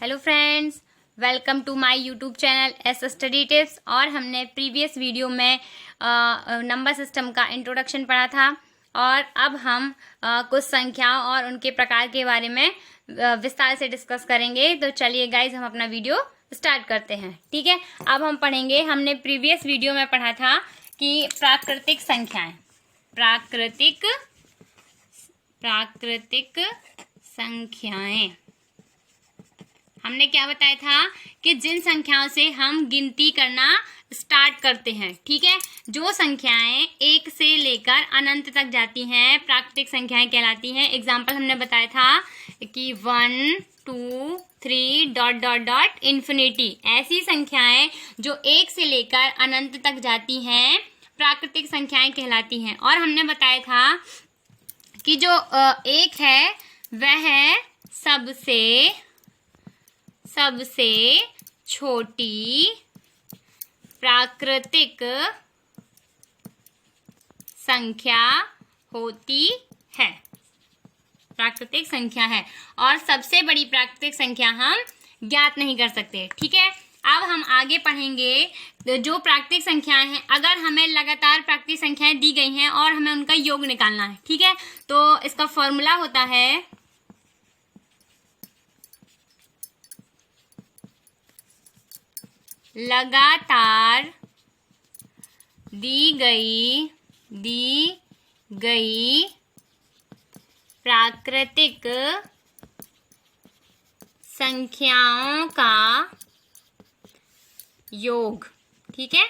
Hello friends, welcome to my YouTube channel S study tips. और हमने previous video में number system का introduction पढ़ा था और अब हम कुछ संख्याओं और उनके प्रकार के बारे में विस्तार से डिस्कस करेंगे। तो चलिए गाइज, हम अपना वीडियो स्टार्ट करते हैं। ठीक है, अब हम पढ़ेंगे। हमने प्रीवियस वीडियो में पढ़ा था कि प्राकृतिक संख्याएं, प्राकृतिक संख्याएं हमने क्या बताया था कि जिन संख्याओं से हम गिनती करना स्टार्ट करते हैं, ठीक है, जो संख्याएं एक से लेकर अनंत तक जाती हैं प्राकृतिक संख्याएं कहलाती हैं। एग्जाम्पल हमने बताया था कि 1 2 3 डॉट डॉट डॉट इन्फिनिटी, ऐसी संख्याएं जो एक से लेकर अनंत तक जाती हैं प्राकृतिक संख्याएं कहलाती हैं। और हमने बताया था कि जो एक है वह सबसे छोटी प्राकृतिक संख्या होती है, प्राकृतिक संख्या है, और सबसे बड़ी प्राकृतिक संख्या हम ज्ञात नहीं कर सकते। ठीक है, अब हम आगे पढ़ेंगे जो प्राकृतिक संख्याएं हैं। अगर हमें लगातार प्राकृतिक संख्याएं दी गई हैं और हमें उनका योग निकालना है, ठीक है, तो इसका फॉर्मूला होता है लगातार दी गई प्राकृतिक संख्याओं का योग। ठीक है,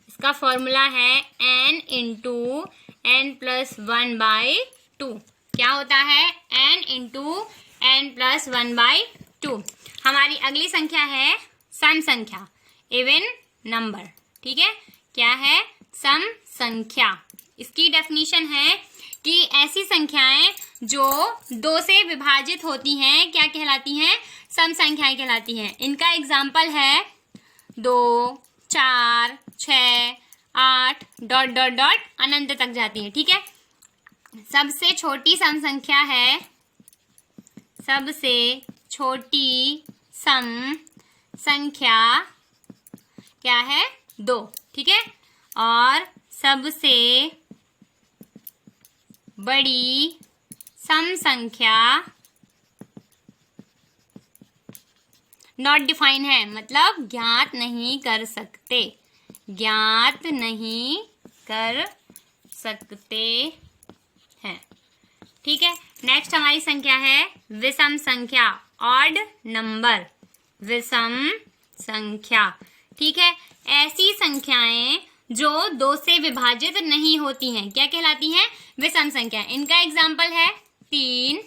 इसका फॉर्मूला है n इंटू n+1/2। क्या होता है? n into n+1/2। हमारी अगली संख्या है सम संख्या, इवन नंबर। ठीक है, क्या है? सम संख्या। इसकी डेफिनेशन है कि ऐसी संख्याएं जो 2 से विभाजित होती हैं क्या कहलाती हैं? सम संख्याएं कहलाती हैं। इनका एग्जाम्पल है 2 4 6 8 डॉट डॉट डॉट अनंत तक जाती है। ठीक है, सबसे छोटी सम संख्या है, सबसे छोटी सम संख्या क्या है? 2। ठीक है, और सबसे बड़ी सम संख्या नॉट डिफाइन है, मतलब ज्ञात नहीं कर सकते, ज्ञात नहीं कर सकते हैं। ठीक है, नेक्स्ट हमारी संख्या है विषम संख्या, ऑड नंबर, विषम संख्या। ठीक है, ऐसी संख्याएं जो 2 से विभाजित नहीं होती हैं क्या कहलाती हैं? विषम संख्या। इनका एग्जाम्पल है 3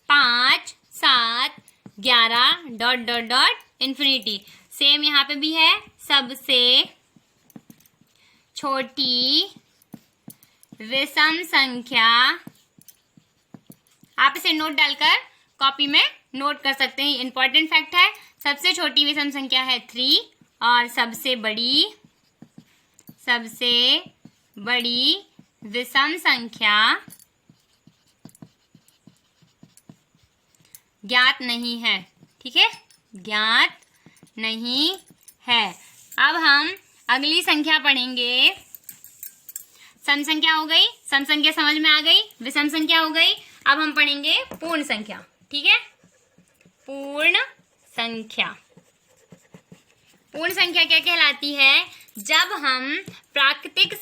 5 7 11 dot dot dot infinity. Same यहाँ पे भी है, सबसे छोटी विषम संख्या। आप इसे नोट डालकर कॉपी में नोट कर सकते हैं, इंपॉर्टेंट फैक्ट है। सबसे छोटी विषम संख्या है 3 और सबसे बड़ी विषम संख्या ज्ञात नहीं है। ठीक है, ज्ञात नहीं है। अब हम अगली संख्या पढ़ेंगे। सम संख्या हो गई, सम संख्या समझ में आ गई, विषम संख्या हो गई। अब हम पढ़ेंगे पूर्ण संख्या। ठीक है, पूर्ण संख्या। पूर्ण संख्या क्या कहलाती है? जब हम प्राकृतिक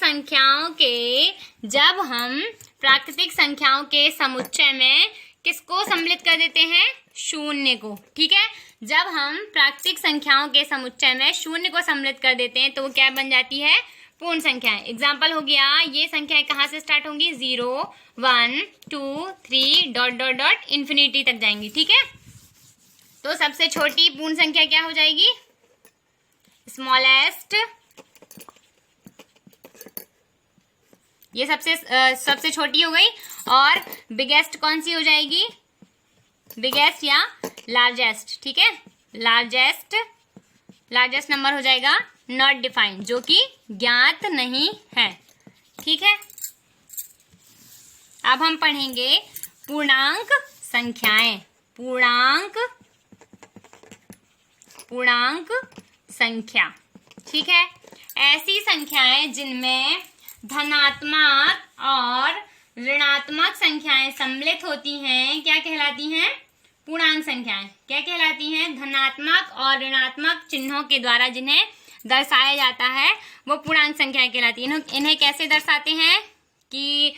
संख्याओं के समुच्चय में किसको सम्मिलित कर देते हैं? शून्य को। ठीक है, जब हम प्राकृतिक संख्याओं के समुच्चय में शून्य को सम्मिलित कर देते हैं तो वो क्या बन जाती है? पूर्ण संख्याएं। एग्जाम्पल हो गया, ये संख्याएं कहाँ से स्टार्ट होंगी? 0 1 2 3 डॉट डॉट डॉट इन्फिनिटी तक जाएंगी। ठीक है, तो सबसे छोटी पूर्ण संख्या क्या हो जाएगी? स्मॉलेस्ट। ये सबसे छोटी हो गई। और बिगेस्ट कौन सी हो जाएगी? बिगेस्ट या लार्जेस्ट। ठीक है, लार्जेस्ट नंबर हो जाएगा नॉट डिफाइंड, जो कि ज्ञात नहीं है। ठीक है, अब हम पढ़ेंगे पूर्णांक संख्याएं। पूर्णांक पूर्णांक संख्या। ठीक है, ऐसी संख्याएं जिनमें धनात्मक और ऋणात्मक संख्याएं सम्मिलित होती हैं क्या कहलाती हैं? पूर्णांक संख्याएं। क्या कहलाती हैं? धनात्मक और ऋणात्मक चिन्हों के द्वारा जिन्हें दर्शाया जाता है वो पूर्णांक संख्याएं कहलाती हैं। इन्हें कैसे दर्शाते हैं कि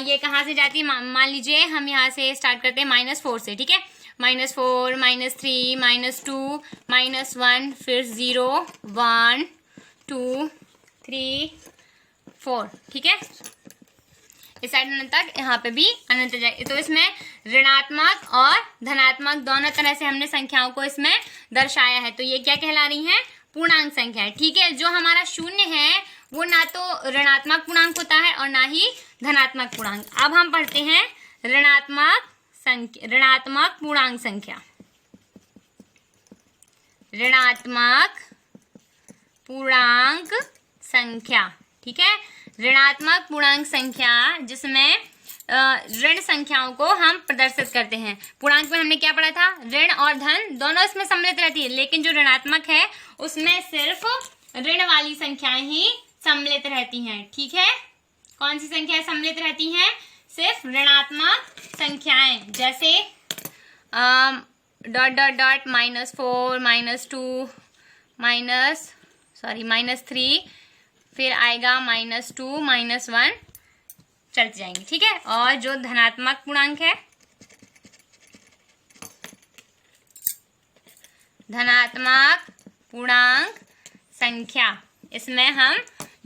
ये कहाँ से जाती है? मान लीजिए हम यहाँ से स्टार्ट करते हैं -4 से। ठीक है, -4, -3, -2, -1, फिर 0, 1, 2, 3, 4। ठीक है, इस साइड अनंत तक, यहाँ पे भी अनंत जाए। तो इसमें ऋणात्मक और धनात्मक दोनों तरह से हमने संख्याओं को इसमें दर्शाया है। तो ये क्या कहला रही हैं? पूर्णांक संख्या है। ठीक है, जो हमारा शून्य है वो ना तो ऋणात्मक पूर्णांक होता है और ना ही धनात्मक पूर्णांक। अब हम पढ़ते हैं ऋणात्मक पूर्णांक संख्या। ऋणात्मक पूर्णांक संख्या। ठीक है, ऋणात्मक पूर्णांक संख्या जिसमें ऋण संख्याओं को हम प्रदर्शित करते हैं। पूर्णांक में हमने क्या पढ़ा था? ऋण और धन दोनों इसमें सम्मिलित रहती है, लेकिन जो ऋणात्मक है उसमें सिर्फ ऋण वाली संख्याएं ही सम्मिलित रहती हैं। ठीक है, कौन सी संख्याएं सम्मिलित रहती हैं? सिर्फ ऋणात्मक संख्याएं, जैसे -4, -2, -3, फिर आएगा -2, -1, चलते जाएंगे। ठीक है, और जो धनात्मक पूर्णांक है, धनात्मक पूर्णांक संख्या, इसमें हम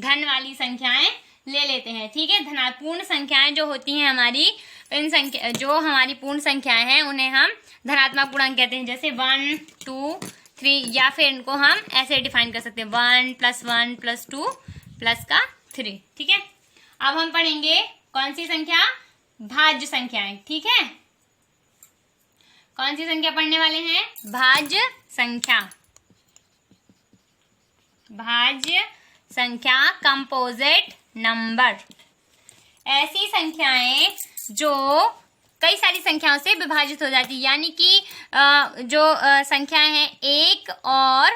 धन वाली संख्याएं ले लेते हैं। ठीक है, धनात्मक संख्याएं जो होती हैं हमारी, इन संख्या जो हमारी पूर्ण संख्याएं हैं उन्हें हम धनात्मक पूर्णांक कहते हैं, जैसे 1, 2, 3, या फिर इनको हम ऐसे डिफाइन कर सकते हैं 1 + 1 + 2 + 3। ठीक है, अब हम पढ़ेंगे कौन सी संख्या? भाज्य संख्याएं। ठीक है, कौन सी संख्या पढ़ने वाले हैं? भाज्य संख्या। भाज्य संख्या, कंपोजिट नंबर। ऐसी संख्याएं जो कई सारी संख्याओं से विभाजित हो जाती है, यानी कि जो संख्याएं हैं एक और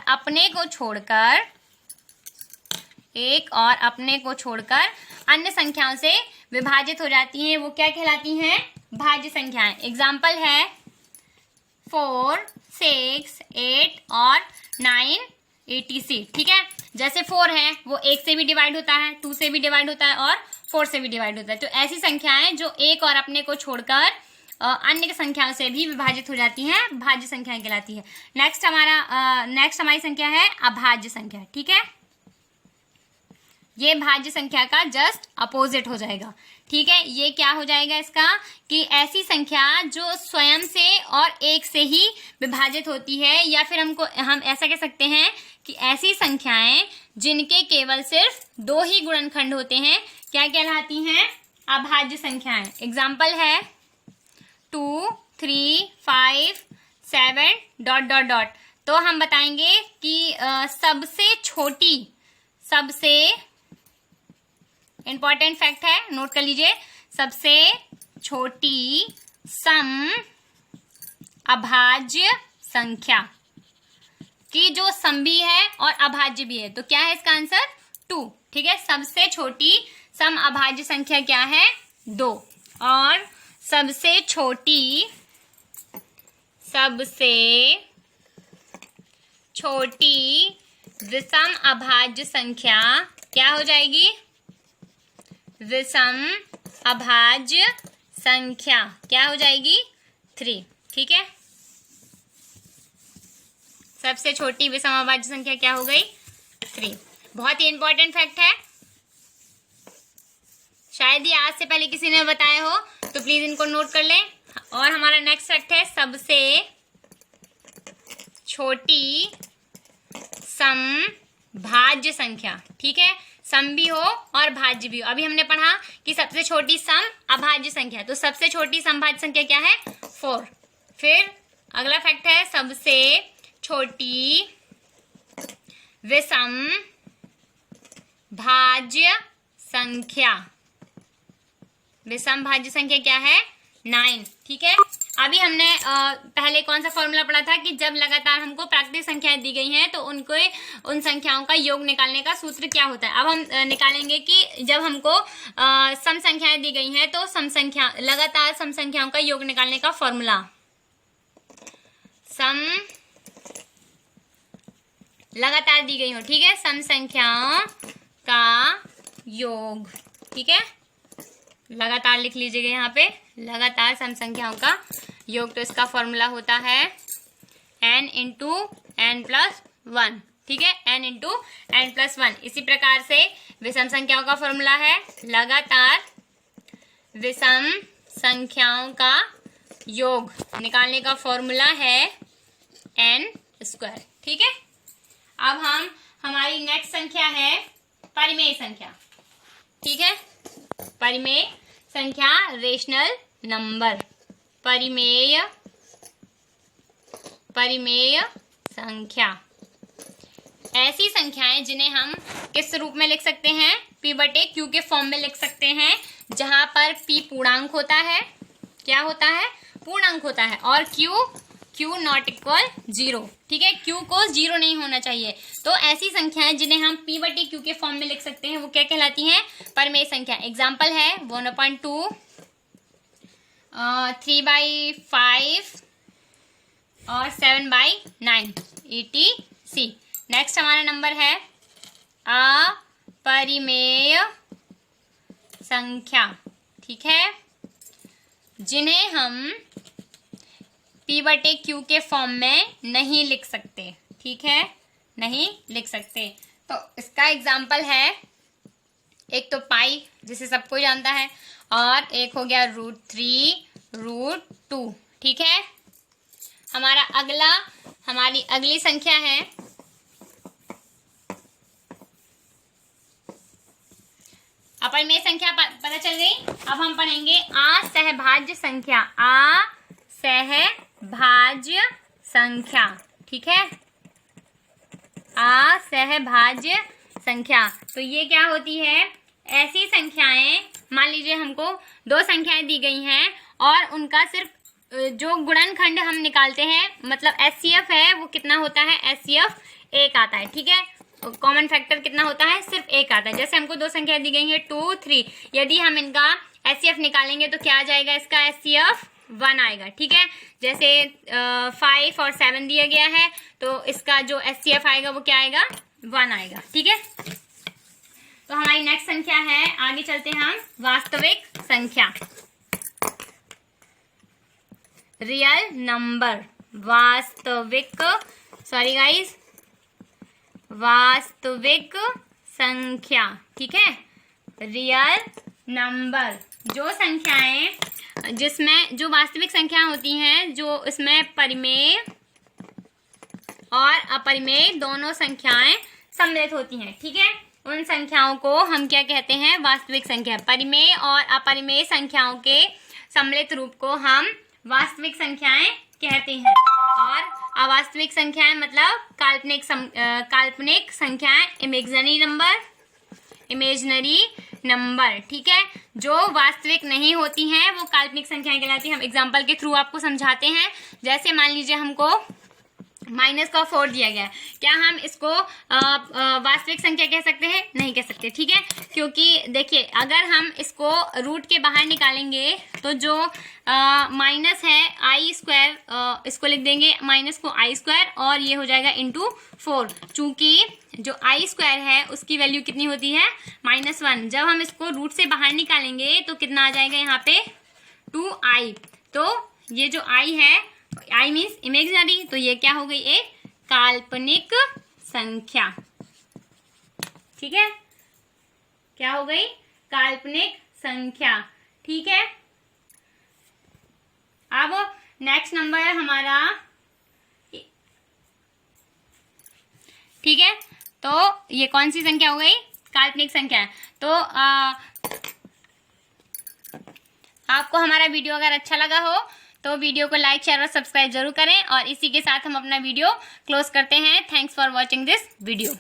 अपने को छोड़कर अन्य संख्याओं से विभाजित हो जाती हैं, वो क्या कहलाती हैं? भाज्य संख्याएं। एग्जाम्पल है 4, 6, 8 और 9, etc। ठीक है, जैसे 4 है वो 1 से भी डिवाइड होता है, 2 से भी डिवाइड होता है और 4 से भी डिवाइड होता है। तो ऐसी संख्याएं जो एक और अपने को छोड़कर अन्य संख्याओं से भी विभाजित हो जाती हैं, भाज्य संख्याएं कहलाती है। नेक्स्ट हमारी संख्या है अभाज्य संख्या। ठीक है, ये भाज्य संख्या का जस्ट अपोजिट हो जाएगा। ठीक है, ये क्या हो जाएगा इसका? कि ऐसी संख्या जो स्वयं से और एक से ही विभाजित होती है, या फिर हम ऐसा कह सकते हैं कि ऐसी संख्याएं जिनके केवल सिर्फ 2 ही गुणनखंड होते हैं क्या कहलाती हैं? अभाज्य संख्याएं। एग्जाम्पल है 2, 3, 5, 7 ... तो हम बताएंगे कि सबसे इंपॉर्टेंट फैक्ट है, नोट कर लीजिए, सबसे छोटी सम अभाज्य संख्या की जो सम भी है और अभाज्य भी है, तो क्या है इसका आंसर? 2। ठीक है, सबसे छोटी सम अभाज्य संख्या क्या है? 2। और सबसे छोटी विषम अभाज्य संख्या क्या हो जाएगी? विषम अभाज्य संख्या क्या हो जाएगी? 3। ठीक है, सबसे छोटी विषम अभाज्य संख्या क्या हो गई? 3। बहुत ही इंपॉर्टेंट फैक्ट है, शायद ही आज से पहले किसी ने बताया हो, तो प्लीज इनको नोट कर लें। और हमारा नेक्स्ट फैक्ट है सबसे छोटी समभाज्य संख्या। ठीक है, सम भी हो और भाज्य भी हो। अभी हमने पढ़ा कि सबसे छोटी सम अभाज्य संख्या, तो सबसे छोटी समभाज्य संख्या क्या है? 4। फिर अगला फैक्ट है सबसे छोटी विषम भाज्य संख्या। विषम भाज्य संख्या क्या है? 9। ठीक है, अभी हमने पहले कौन सा फॉर्मूला पढ़ा था कि जब लगातार हमको प्राकृतिक संख्याएं दी गई हैं तो उन संख्याओं का योग निकालने का सूत्र क्या होता है। अब हम निकालेंगे कि जब हमको सम संख्याएं दी गई हैं तो लगातार सम संख्याओं का योग निकालने का फॉर्मूला, सम लगातार दी गई हो, ठीक है, सम संख्याओं का योग, ठीक है, लगातार लिख लीजिएगा यहाँ पे, लगातार सम संख्याओं का योग। तो इसका फॉर्मूला होता है n into n plus one, ठीक है, n into n plus one. इसी प्रकार से विषम संख्याओं का फॉर्मूला है लगातार विषम संख्याओं का योग निकालने का फॉर्मूला है n स्क्वायर, ठीक है। अब हमारी नेक्स्ट संख्या है परिमेय संख्या, ठीक है, परिमेय संख्या, रेशनल नंबर, परिमेय संख्या, ऐसी संख्याएं जिन्हें हम किस रूप में लिख सकते हैं, p/q के फॉर्म में लिख सकते हैं, जहां पर p पूर्णांक होता है, क्या होता है, पूर्णांक होता है, और q नॉट इक्वल 0, ठीक है, q को 0 नहीं होना चाहिए। तो ऐसी संख्याएं जिन्हें हम p/q के फॉर्म में लिख सकते हैं वो क्या कहलाती हैं, परिमेय संख्या। एग्जाम्पल है 1/2, 3/5 और 7/9 etc। नेक्स्ट हमारा नंबर है अपरिमेय संख्या, ठीक है, जिन्हें हम p/q के फॉर्म में नहीं लिख सकते, ठीक है, नहीं लिख सकते। तो इसका एग्जाम्पल है, एक तो पाई जिसे सबको जानता है, और एक हो गया √3, √2, ठीक है। हमारी अगली संख्या है अपरिमेय संख्या, पता चल गई। अब हम पढ़ेंगे असहभाज्य संख्या, असहभाज्य संख्या, ठीक है, असहभाज्य संख्या। तो ये क्या होती है, ऐसी संख्याएं, मान लीजिए हमको दो संख्याएं दी गई हैं और उनका सिर्फ जो गुणनखंड हम निकालते हैं, मतलब एचसीएफ है, वो कितना होता है, एचसीएफ 1 आता है, ठीक है, कॉमन फैक्टर कितना होता है, सिर्फ 1 आता है। जैसे हमको दो संख्या दी गई है 2, 3, यदि हम इनका एचसीएफ निकालेंगे तो क्या आ जाएगा, इसका एचसीएफ 1 आएगा, ठीक है। जैसे 5 और 7 दिया गया है तो इसका जो एचसीएफ आएगा वो क्या आएगा, 1 आएगा, ठीक है। तो हमारी नेक्स्ट संख्या है, आगे चलते हैं हम, वास्तविक संख्या, रियल नंबर, वास्तविक संख्या, ठीक है, रियल नंबर, जो संख्याएं जिसमें जो वास्तविक संख्या होती हैं, जो इसमें परिमेय और अपरिमेय दोनों संख्याएं सम्मिलित होती हैं, ठीक है, उन संख्याओं को हम क्या कहते हैं, वास्तविक संख्या। परिमेय और अपरिमेय संख्याओं के सम्मिलित रूप को हम वास्तविक संख्याएं कहते हैं। और अवास्तविक संख्याएं मतलब काल्पनिक संख्याएं, इमेजिनरी नंबर, ठीक है, जो वास्तविक नहीं होती हैं वो काल्पनिक संख्याएं कहलाती हैं। हम एग्जांपल के थ्रू आपको समझाते हैं। जैसे मान लीजिए हमको -4 दिया गया है, क्या हम इसको वास्तविक संख्या कह सकते हैं, नहीं कह सकते, ठीक है, क्योंकि देखिए अगर हम इसको रूट के बाहर निकालेंगे तो जो माइनस है i², इसको लिख देंगे माइनस को i² और ये हो जाएगा ×4, चूंकि जो i² है उसकी वैल्यू कितनी होती है, -1। जब हम इसको रूट से बाहर निकालेंगे तो कितना आ जाएगा यहाँ पे, 2i। तो ये जो i है, i मीन्स इमेजिनरी, तो ये क्या हो गई, एक काल्पनिक संख्या, ठीक है, क्या हो गई, काल्पनिक संख्या, ठीक है। अब नेक्स्ट नंबर है हमारा, ठीक है, तो ये कौन सी संख्या हो गई, काल्पनिक संख्या। तो आपको हमारा वीडियो अगर अच्छा लगा हो तो वीडियो को लाइक, शेयर और सब्सक्राइब जरूर करें, और इसी के साथ हम अपना वीडियो क्लोज करते हैं। Thanks for watching this video.